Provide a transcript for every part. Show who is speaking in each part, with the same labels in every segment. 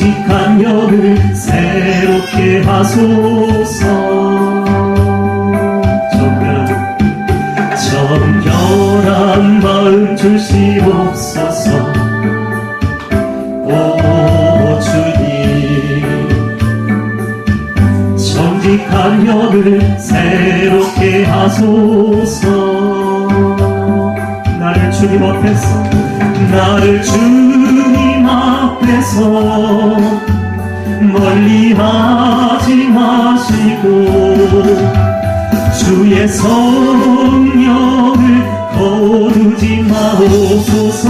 Speaker 1: 정직한 영을 새롭게 하소서. 정결한 마음 주시옵소서. 오 주님, 정직한 영을 새롭게 하소서. 나를 주님 앞에서, 나를 주님 앞에서 멀리하지 마시고 주의 성령을 거두지 마옵소서.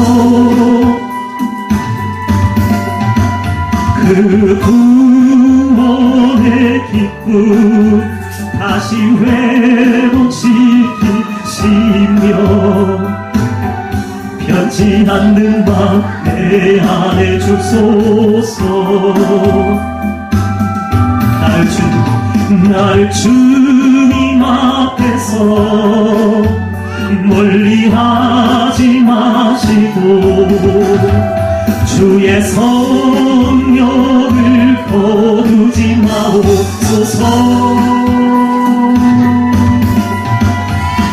Speaker 1: 그 구원의 기쁨 다시 회복시키시며 변치 않는 밤 내 안에 주소서. 날 주님 앞에서 멀리하지 마시고 주의 성령을 거두지 마옵소서.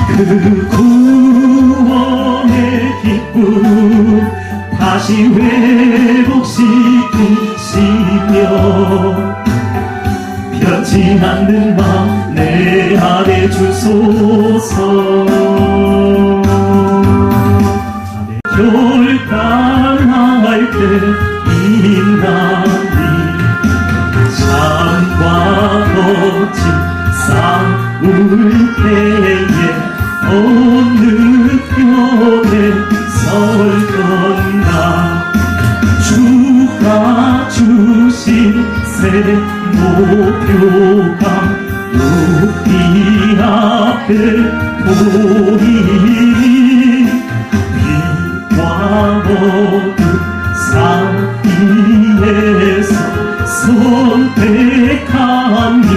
Speaker 1: 그 구원의 기쁨 다시 회복시키시며 변치 않는 밤 내 안에 주소서. 결단할 때 인간이 삶과 거친 싸울 때에 어느 편에 설 건가. 주가 주신 새 목표가 이 앞에 보이니 빛과 어둠 사이에서 선택하며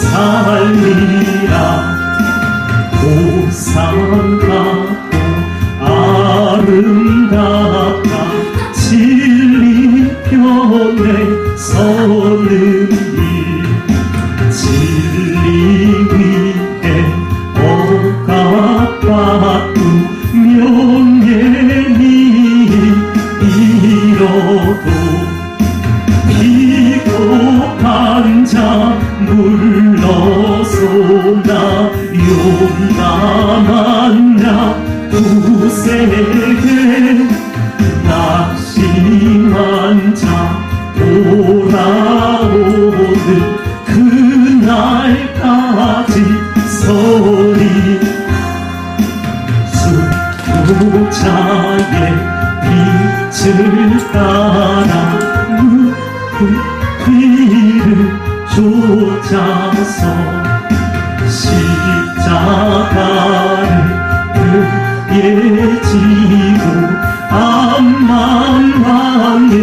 Speaker 1: 살리라. 고상하고 아름답다 진리 편에 서는 일, 진리 위에 억압받으면 예민히 잃어도 비겁한 자 물러서나 용감한 자 구세게 낙심한 자 돌아오는 그날까지 서리. 수호자의 빛을 따라 뒤를 쫓아서 십자가를 등에 지고 암만왕의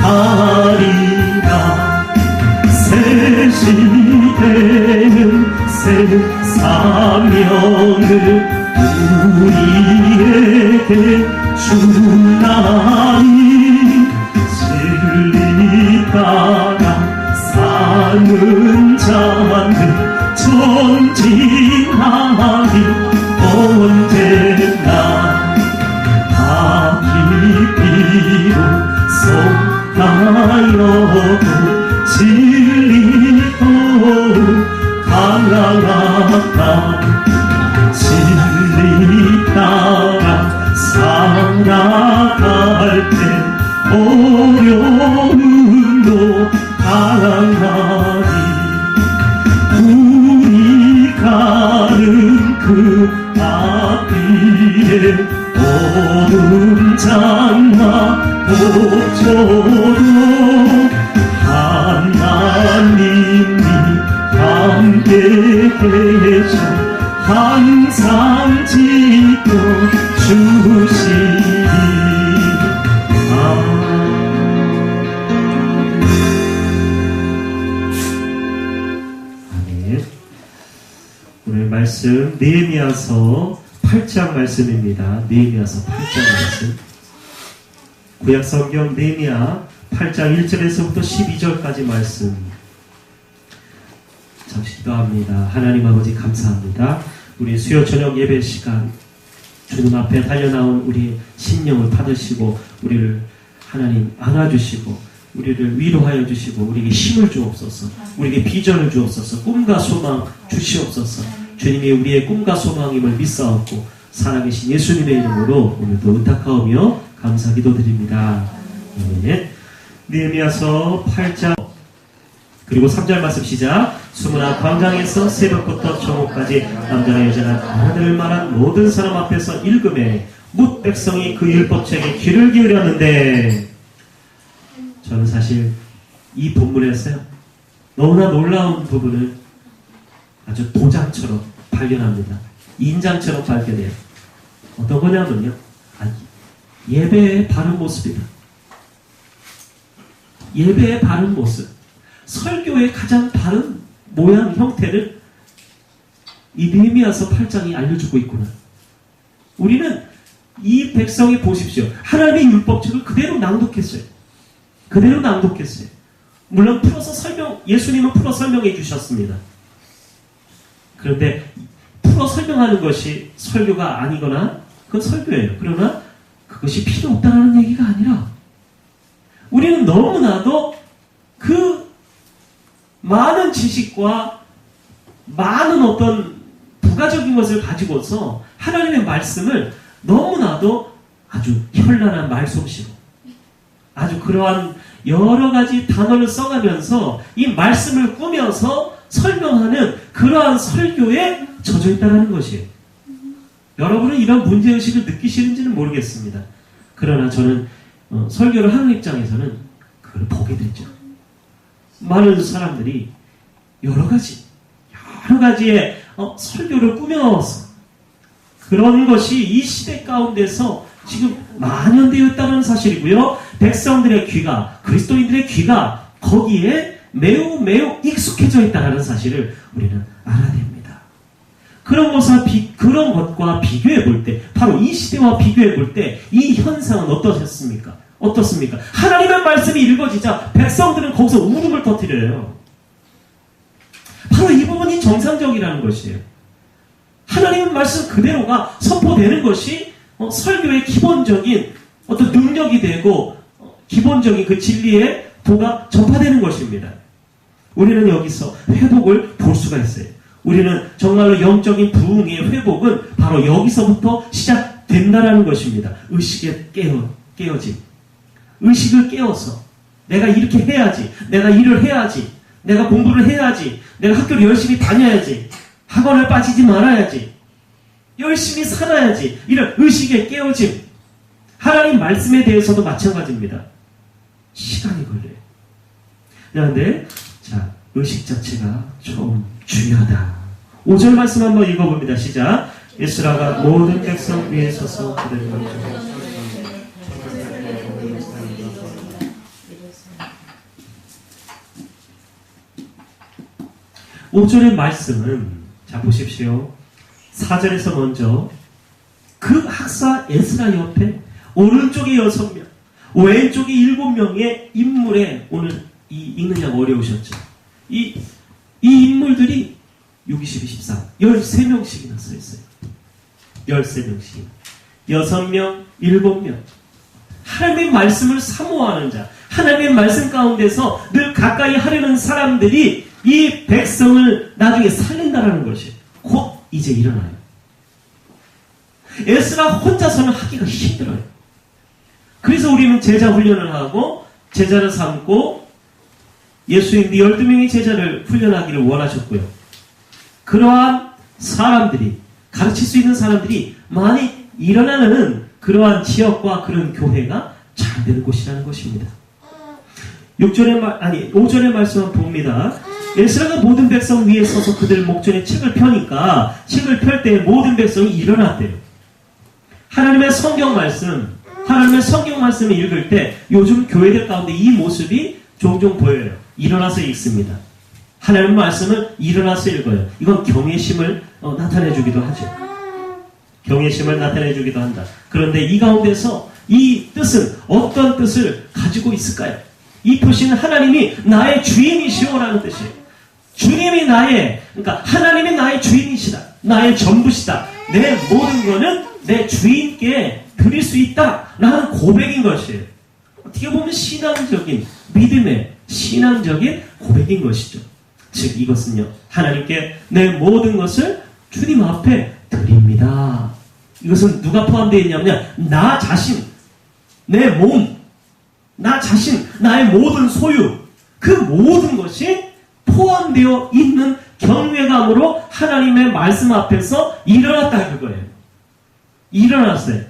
Speaker 1: 가리라. 새 시대는 새 사명을 우리에게 주나니 진리 따라 사는 자는 전진하리. 언제나 비로 속하여도 진리도 강하다. 진리 따라 살아갈 때 어려움도 당하리. 우리 가는 그 앞길에 어둠 장마 덮쳐도 하나님이 함께 계셔 항상 지켜주시리. 아멘. 오늘 말씀 느헤미야서 8장 말씀입니다. 느헤미야서 8장 말씀. 구약 성경 느헤미야 8장 1절에서부터 12절까지 말씀 잠시 기도합니다. 하나님 아버지 감사합니다. 우리 수요 저녁 예배 시간 주님 앞에 달려나온 우리 심령을 받으시고 우리를 하나님 안아주시고 우리를 위로하여 주시고 우리에게 힘을 주옵소서. 우리에게 비전을 주옵소서. 꿈과 소망 주시옵소서. 주님이 우리의 꿈과 소망임을 믿사옵고 살아계신 예수님의 이름으로 오늘도 의탁하오며 감사 기도드립니다. 아멘. 느헤미야서 8장 그리고 3절 말씀 시작. 수문화 광장에서 새벽부터 정오까지 남자나 여자나 아들을 말한 모든 사람 앞에서 읽음에 뭇 백성이 그 율법책에 귀를 기울였는데 저는 사실 이 본문에서요 너무나 놀라운 부분을 아주 도장처럼 발견합니다. 인장처럼 발견해요. 어떤 거냐면요 예배의 바른 모습이다. 예배의 바른 모습, 설교의 가장 바른 모양 형태를 이 느헤미야서 8장이 알려주고 있구나. 우리는 이 백성이 보십시오. 하나님의 율법책을 그대로 낭독했어요. 그대로 낭독했어요. 물론 예수님은 풀어 설명해 주셨습니다. 그런데 풀어 설명하는 것이 설교가 아니거나 그건 설교예요. 그러나 그것이 필요 없다는 얘기가 아니라 우리는 너무나도 그 많은 지식과 많은 어떤 부가적인 것을 가지고서 하나님의 말씀을 너무나도 아주 현란한 말솜씨로 아주 그러한 여러 가지 단어를 써가면서 이 말씀을 꾸며서 설명하는 그러한 설교에 젖어 있다는 것이에요. 여러분은 이런 문제의식을 느끼시는지는 모르겠습니다. 그러나 저는 설교를 하는 입장에서는 그걸 보게 되죠. 많은 사람들이 여러 가지의 설교를 꾸며서 그런 것이 이 시대 가운데서 지금 만연되어 있다는 사실이고요. 백성들의 귀가, 그리스도인들의 귀가 거기에 매우 익숙해져 있다는 사실을 우리는 알아야 됩니다. 그런 것과 비교해 볼 때, 바로 이 시대와 비교해 볼 때 이 현상은 어떻습니까? 하나님의 말씀이 읽어지자 백성들은 거기서 울음을 터뜨려요. 바로 이 부분이 정상적이라는 것이에요. 하나님의 말씀 그대로가 선포되는 것이 설교의 기본적인 어떤 능력이 되고 기본적인 그 진리의 도가 전파되는 것입니다. 우리는 여기서 회복을 볼 수가 있어요. 우리는 정말로 영적인 부흥의 회복은 바로 여기서부터 시작된다라는 것입니다. 의식에 깨어짐. 의식을 깨워서 내가 이렇게 해야지, 내가 일을 해야지, 내가 공부를 해야지, 내가 학교를 열심히 다녀야지, 학원을 빠지지 말아야지, 열심히 살아야지, 이런 의식의 깨어짐. 하나님 말씀에 대해서도 마찬가지입니다. 시간이 걸려요. 그런데 의식 자체가 좀 중요하다. 5절 말씀 한번 읽어봅니다. 시작. 에스라가 모든 백성 위에 서서 그들을 가르쳐 5절의 말씀은 보십시오. 4절에서 먼저 그 학사 에스라 옆에 오른쪽에 6명, 왼쪽에 7명의 인물에 오늘 읽느냐고 어려우셨죠. 이 인물들이 6, 22, 13, 13명씩이나 서 있어요. 13명씩. 6명, 7명. 하나님의 말씀을 사모하는 자, 하나님의 말씀 가운데서 늘 가까이 하려는 사람들이 이 백성을 나중에 살린다라는 것이 곧 이제 일어나요. 에스라 혼자서는 하기가 힘들어요. 그래서 우리는 제자 훈련을 하고 제자를 삼고 예수님이 12명의 제자를 훈련하기를 원하셨고요. 그러한 사람들이, 가르칠 수 있는 사람들이 많이 일어나는 그러한 지역과 그런 교회가 잘 되는 곳이라는 것입니다. 5절의 말씀을 봅니다. 에스라가 모든 백성 위에 서서 그들 목전에 책을 펴니까 책을 펼 때 모든 백성이 일어났대요. 하나님의 성경 말씀을 읽을 때 요즘 교회들 가운데 이 모습이 종종 보여요. 일어나서 읽습니다. 하나님의 말씀을 일어나서 읽어요. 이건 경외심을 나타내주기도 하죠. 경외심을 나타내주기도 한다. 그런데 이 가운데서 이 뜻은 어떤 뜻을 가지고 있을까요? 이 표시는 하나님이 나의 주인이시오라는 뜻이에요. 주님이 그러니까 하나님이 나의 주인이시다. 나의 전부시다. 내 모든 거는 내 주인께 드릴 수 있다. 라는 고백인 것이에요. 어떻게 보면 신앙적인, 믿음의 신앙적인 고백인 것이죠. 즉 이것은요, 하나님께 내 모든 것을 주님 앞에 드립니다. 이것은 누가 포함되어 있냐면 나 자신, 내 몸, 나 자신, 나의 모든 소유, 그 모든 것이 포함되어 있는 경외감으로 하나님의 말씀 앞에서 일어났다 그거예요. 일어났어요.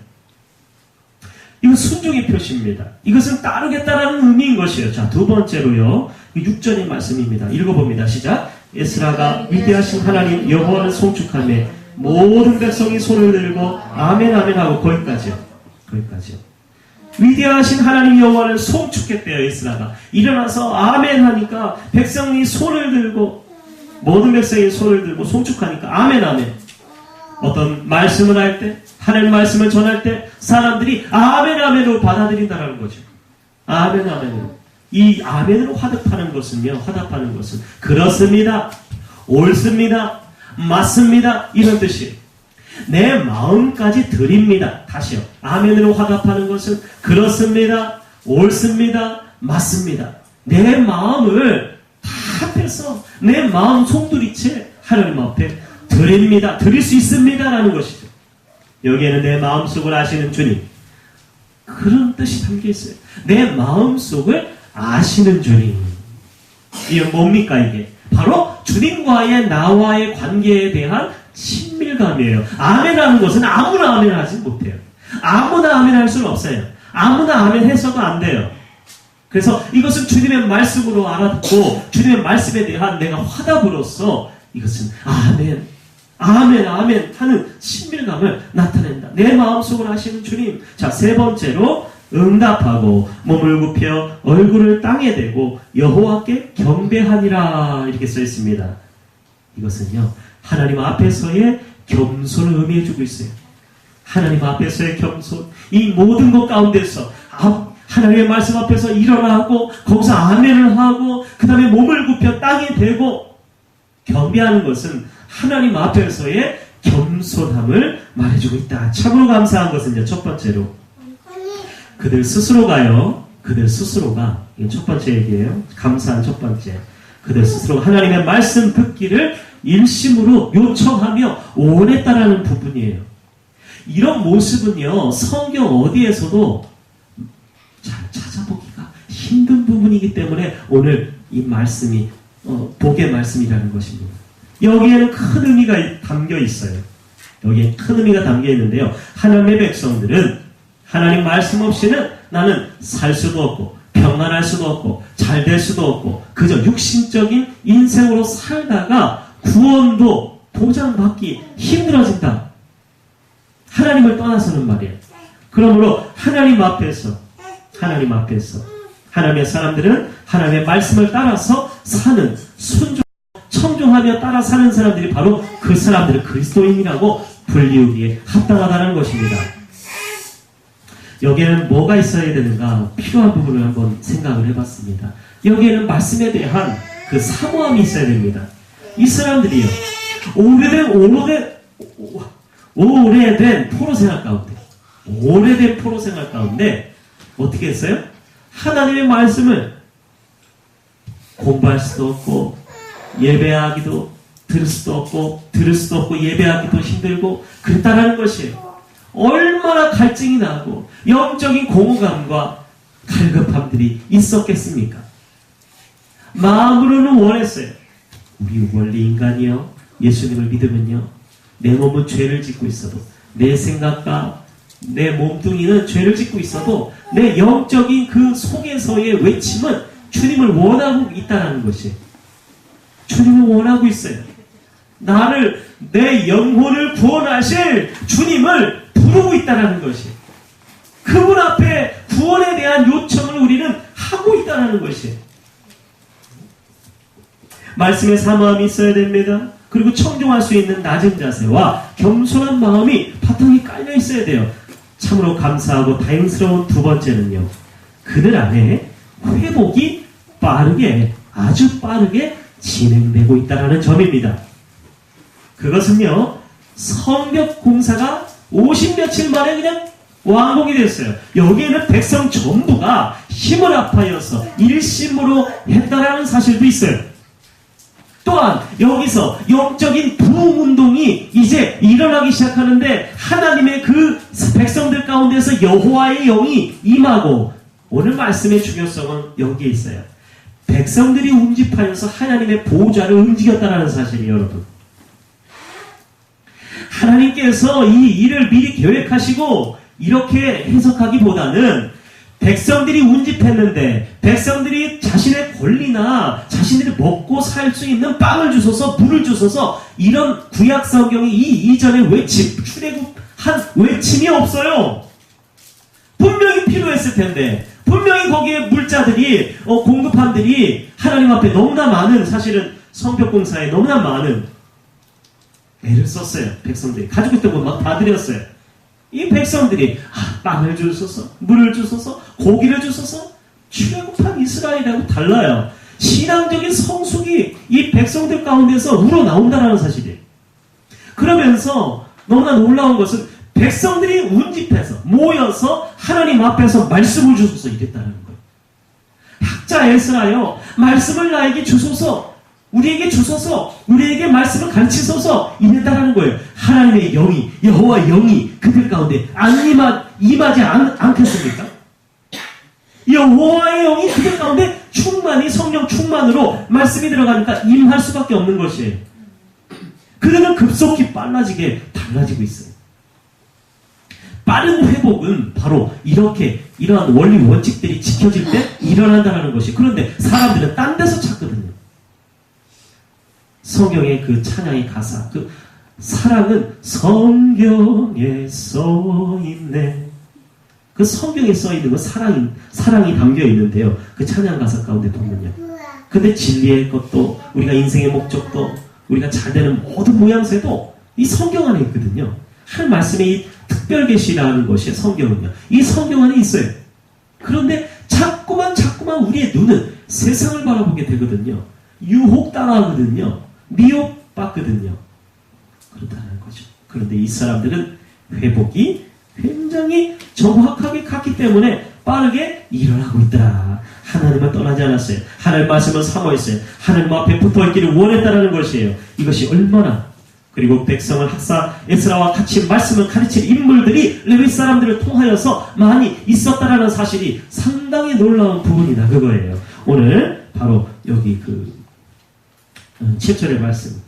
Speaker 1: 이건 순종의 표시입니다. 이것은 따르겠다라는 의미인 것이에요. 자, 두 번째로요. 6절의 말씀입니다. 읽어봅니다. 시작. 에스라가 위대하신 하나님 여호와를 송축하며 모든 백성이 손을 들고 아멘 아멘 하고 거기까지요. 위대하신 하나님 여호와를 송축했대요. 에스라가 일어나서 아멘 하니까 백성이 손을 들고 모든 백성이 손을 들고 송축하니까 아멘 아멘. 어떤 말씀을 할 때, 하나님 말씀을 전할 때 사람들이 아멘 아멘으로 받아들인다는 거죠. 아멘 아멘으로. 이 아멘으로 화답하는 것은 그렇습니다, 옳습니다, 맞습니다 이런 뜻이에요. 내 마음까지 드립니다. 다시요. 아멘으로 화답하는 것은 그렇습니다, 옳습니다, 맞습니다. 내 마음을 다 합해서 내 마음 송두리째 하나님 앞에 드립니다. 드릴 수 있습니다 라는 것이죠. 여기에는 내 마음속을 아시는 주님, 그런 뜻이 담겨 있어요. 내 마음속을 아시는 주님. 이게 뭡니까 이게? 바로 주님과의 나와의 관계에 대한 친밀감이에요. 아멘하는 것은 아무나 아멘하지 못해요. 아무나 아멘할 수는 없어요. 아무나 아멘해서도 안 돼요. 그래서 이것은 주님의 말씀으로 알아듣고 주님의 말씀에 대한 내가 화답으로서 이것은 아멘, 아멘, 아멘 하는 친밀감을 나타낸다. 내 마음속을 아시는 주님. 자, 세 번째로 응답하고 몸을 굽혀 얼굴을 땅에 대고 여호와께 경배하니라 이렇게 써 있습니다. 이것은요, 하나님 앞에서의 겸손을 의미해주고 있어요. 하나님 앞에서의 겸손. 이 모든 것 가운데서 하나님의 말씀 앞에서 일어나고 거기서 아멘을 하고 그 다음에 몸을 굽혀 땅에 대고 경배하는 것은 하나님 앞에서의 겸손함을 말해주고 있다. 참으로 감사한 것은요, 첫 번째로 그들 스스로가 이게 첫 번째 얘기예요. 감사한 첫 번째. 그들 스스로가 하나님의 말씀 듣기를 일심으로 요청하며 원했다라는 부분이에요. 이런 모습은요, 성경 어디에서도 잘 찾아보기가 힘든 부분이기 때문에 오늘 이 말씀이 복의 말씀이라는 것입니다. 여기에는 큰 의미가 담겨 있어요. 여기에 큰 의미가 담겨 있는데요. 하나님의 백성들은 하나님 말씀 없이는 나는 살 수도 없고 평안할 수도 없고 잘 될 수도 없고 그저 육신적인 인생으로 살다가 구원도 보장받기 힘들어진다. 하나님을 떠나서는 말이에요. 그러므로 하나님 앞에서 하나님의 사람들은 하나님의 말씀을 따라서 사는 청종하며 따라 사는 사람들이 바로 그 사람들을 그리스도인이라고 불리우기에 합당하다는 것입니다. 여기에는 뭐가 있어야 되는가 필요한 부분을 한번 생각을 해봤습니다. 여기에는 말씀에 대한 그 사모함이 있어야 됩니다. 이 사람들이요, 오래된 포로 생활 가운데 어떻게 했어요? 하나님의 말씀을 공부할 수도 없고 예배하기도 들을 수도 없고 예배하기도 힘들고 그랬다라는 것이에요. 얼마나 갈증이 나고 영적인 공허감과 갈급함들이 있었겠습니까? 마음으로는 원했어요. 우리 원래 인간이요, 예수님을 믿으면요, 내 몸은 죄를 짓고 있어도, 내 생각과 내 몸뚱이는 죄를 짓고 있어도 내 영적인 그 속에서의 외침은 주님을 원하고 있다는 것이에요. 주님을 원하고 있어요. 내 영혼을 구원하실 주님을 부르고 있다는 것이에요. 그분 앞에 구원에 대한 요청을 우리는 하고 있다는 것이에요. 말씀에 사모함이 있어야 됩니다. 그리고 청종할 수 있는 낮은 자세와 겸손한 마음이 바탕에 깔려 있어야 돼요. 참으로 감사하고 다행스러운 두 번째는요, 그들 안에 회복이 빠르게, 아주 빠르게 진행되고 있다는 점입니다. 그것은요, 성벽 공사가 50며칠 만에 그냥 완공이 됐어요. 여기에는 백성 전부가 힘을 합하여서 일심으로 했다라는 사실도 있어요. 또한 여기서 영적인 부흥운동이 이제 일어나기 시작하는데 하나님의 그 백성들 가운데서 여호와의 영이 임하고, 오늘 말씀의 중요성은 여기에 있어요. 백성들이 운집하여서 하나님의 보좌를 움직였다는 사실이에요, 여러분. 하나님께서 이 일을 미리 계획하시고 이렇게 해석하기보다는 백성들이 운집했는데 백성들이 자신의 권리나 자신들이 먹고 살 수 있는 빵을 주소서, 물을 주소서, 이런 구약 성경이 이 이전에 출애굽한 외침이 없어요. 분명히 필요했을 텐데, 분명히 거기에 물자들이 공급함들이 하나님 앞에 너무나 많은, 사실은 성벽 공사에 너무나 많은 애를 썼어요. 백성들이 가지고 있던 것 막 다 드렸어요. 이 백성들이 빵을 주소서, 물을 주소서, 고기를 주소서. 출애굽한 이스라엘하고 달라요. 신앙적인 성숙이 이 백성들 가운데서 우러나온다는 사실이에요. 그러면서 너무나 놀라운 것은 백성들이 운집해서 모여서 하나님 앞에서 말씀을 주소서 이랬다는 거예요. 학자 에스라요, 말씀을 나에게 주소서, 우리에게 주소서, 우리에게 말씀을 가르치소서 이랬다는 거예요. 하나님의 영이, 여호와의 영이 그들 가운데 임하지 않겠습니까? 여호와의 영이 그들 가운데 충만히, 성령 충만으로 말씀이 들어가니까 임할 수밖에 없는 것이에요. 그들은 급속히 빨라지게 달라지고 있어요. 빠른 회복은 바로 이렇게 이러한 원리 원칙들이 지켜질 때 일어난다는 것이. 그런데 사람들은 딴 데서 찾거든요. 성경의 그 찬양의 가사, 그 사랑은 성경에 써있네. 그 성경에 써있는 건 사랑이 담겨 있는데요. 그 찬양 가사 가운데 보면요. 근데 진리의 것도, 우리가 인생의 목적도, 우리가 잘 되는 모든 모양새도 이 성경 안에 있거든요. 하나님 말씀의 이 특별 계시라는 것이 성경은요. 이 성경 안에 있어요. 그런데 자꾸만 우리의 눈은 세상을 바라보게 되거든요. 유혹 따라하거든요. 미혹받거든요. 그렇다는 거죠. 그런데 이 사람들은 회복이 굉장히 정확하게 갔기 때문에 빠르게 일어나고 있더라. 하나님을 떠나지 않았어요. 하나님 말씀을 사모했어요. 하나님 앞에 붙어있기를 원했다는 것이에요. 이것이 얼마나, 그리고 백성을 학사 에스라와 같이 말씀을 가르칠 인물들이 레위 사람들을 통하여서 많이 있었다라는 사실이 상당히 놀라운 부분이다, 그거예요. 오늘 바로 여기 7절의 말씀.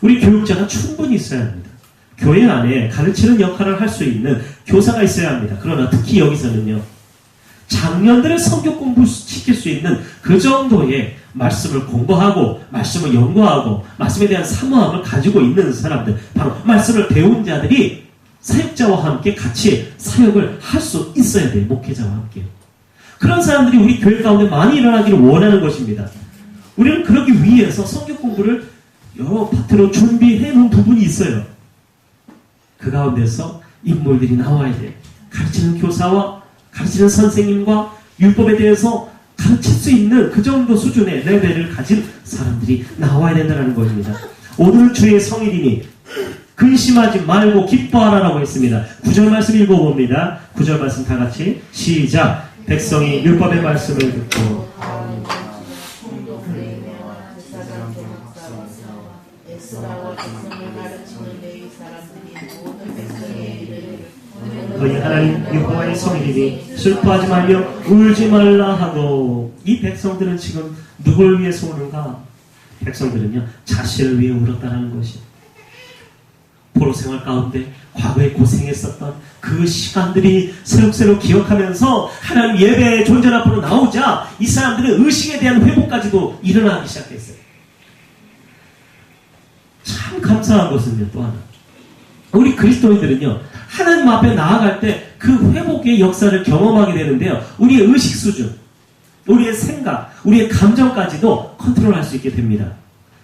Speaker 1: 우리 교육자가 충분히 있어야 합니다. 교회 안에 가르치는 역할을 할 수 있는 교사가 있어야 합니다. 그러나 특히 여기서는요, 장년들의 성경 공부 시킬 수 있는 그 정도의 말씀을 공부하고 말씀을 연구하고 말씀에 대한 사모함을 가지고 있는 사람들, 바로 말씀을 배운 자들이 사역자와 함께 같이 사역을 할 수 있어야 돼요. 목회자와 함께. 그런 사람들이 우리 교회 가운데 많이 일어나기를 원하는 것입니다. 우리는 그러기 위해서 성경 공부를 여러 파트로 준비해 놓은 부분이 있어요. 그 가운데서 인물들이 나와야 돼요. 가르치는 교사와 가르치는 선생님과 율법에 대해서 가르칠 수 있는 그 정도 수준의 레벨을 가진 사람들이 나와야 된다는 것입니다. 오늘 주의 성일이니 근심하지 말고 기뻐하라라고 했습니다. 9절 말씀 읽어봅니다. 9절 말씀 다 같이 시작. 백성이 율법의 말씀을 듣고 너희 하나님 여호와의 성일이니 슬퍼하지 말며 울지 말라 하고. 이 백성들은 지금 누굴 위해서 우는가? 백성들은요, 자신을 위해 울었다는 것이. 포로 생활 가운데 과거에 고생했었던 그 시간들이 새록새록 기억하면서 하나님 예배의 존전 앞으로 나오자 이 사람들은 의식에 대한 회복까지도 일어나기 시작했어요. 참 감사한 것은요, 또 하나, 우리 그리스도인들은요, 하나님 앞에 나아갈 때 그 회복의 역사를 경험하게 되는데요, 우리의 의식 수준, 우리의 생각, 우리의 감정까지도 컨트롤할 수 있게 됩니다.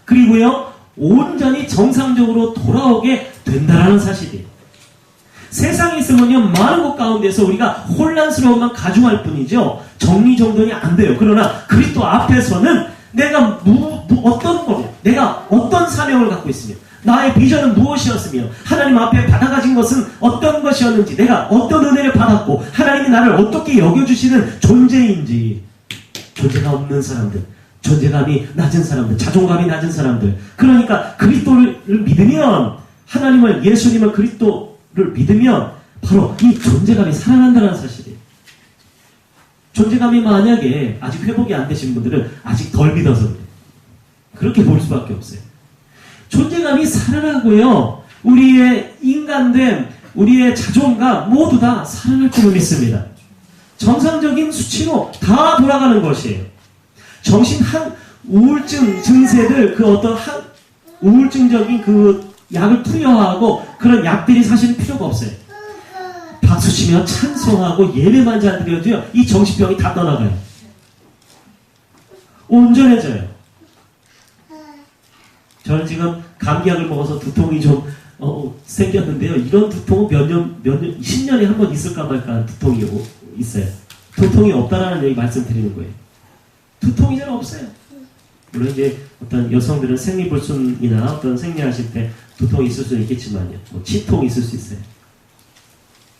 Speaker 1: 그리고요, 온전히 정상적으로 돌아오게 된다는 사실이에요. 세상에 있으면요, 많은 것 가운데서 우리가 혼란스러움만 가중할 뿐이죠. 정리정돈이 안 돼요. 그러나 그리스도 앞에서는 내가 어떤 거, 내가 어떤 사명을 갖고 있으며, 나의 비전은 무엇이었으며, 하나님 앞에 받아가진 것은 어떤 것이었는지, 내가 어떤 은혜를 받았고, 하나님이 나를 어떻게 여겨주시는 존재인지, 존재가 없는 사람들, 존재감이 낮은 사람들, 자존감이 낮은 사람들, 그러니까 그리스도를 믿으면, 하나님을, 예수님을, 그리스도를 믿으면 바로 이 존재감이 살아난다는 사실이에요. 존재감이 만약에 아직 회복이 안 되신 분들은 아직 덜 믿어서 그래요. 그렇게 볼 수밖에 없어요. 존재감이 살아나고요, 우리의 인간됨, 우리의 자존감 모두 다 살아날 줄을 믿습니다. 정상적인 수치로 다 돌아가는 것이에요. 정신 우울증 증세들, 그 어떤 우울증적인 그 약을 투여하고 그런 약들이 사실 필요가 없어요. 박수치며 찬송하고 예배만 잘 드려도요, 이 정신병이 다 떠나가요. 온전해져요. 저는 지금 감기약을 먹어서 두통이 좀 생겼는데요. 이런 두통은 몇 년, 10년에 한 번 있을까 말까 하는 두통이 있어요. 두통이 없다라는 얘기 말씀드리는 거예요. 두통이 잘 없어요. 물론 이제 어떤 여성들은 생리불순이나 어떤 생리하실 때 두통이 있을 수는 있겠지만요. 치통이 있을 수 있어요.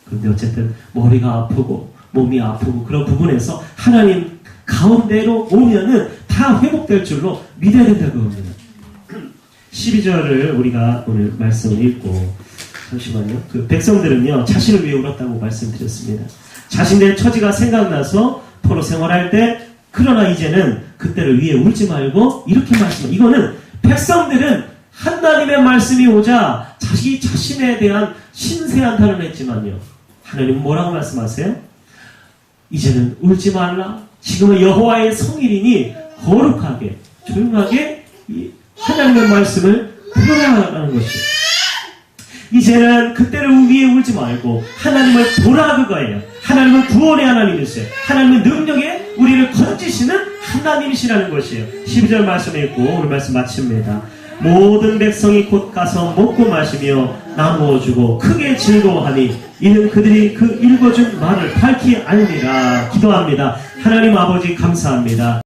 Speaker 1: 그런데 어쨌든 머리가 아프고 몸이 아프고 그런 부분에서 하나님 가운데로 오면은 다 회복될 줄로 믿어야 된다고 합니다. 12절을 우리가 오늘 말씀을 읽고, 잠시만요. 그 백성들은요, 자신을 위해 울었다고 말씀드렸습니다. 자신들의 처지가 생각나서 포로 생활할 때, 그러나 이제는 그때를 위해 울지 말고 이렇게 말씀합니다. 이거는 백성들은 하나님의 말씀이 오자 자기 자신에 대한 신세한 단언을 했지만요, 하나님은 뭐라고 말씀하세요? 이제는 울지 말라. 지금은 여호와의 성일이니 거룩하게 조용하게 하나님의 말씀을 들으라는 것이에요. 이제는 그때를 위해 울지 말고 하나님을 보라 그거예요. 하나님은 구원의 하나님이세요. 하나님은 능력에 우리를 건지시는 하나님이시라는 것이에요. 12절 말씀 읽고 오늘 말씀 마칩니다. 모든 백성이 곧 가서 먹고 마시며 나누어 주고 크게 즐거워하니 이는 그들이 그 읽어준 말을 밝히 알리라. 기도합니다. 하나님 아버지 감사합니다.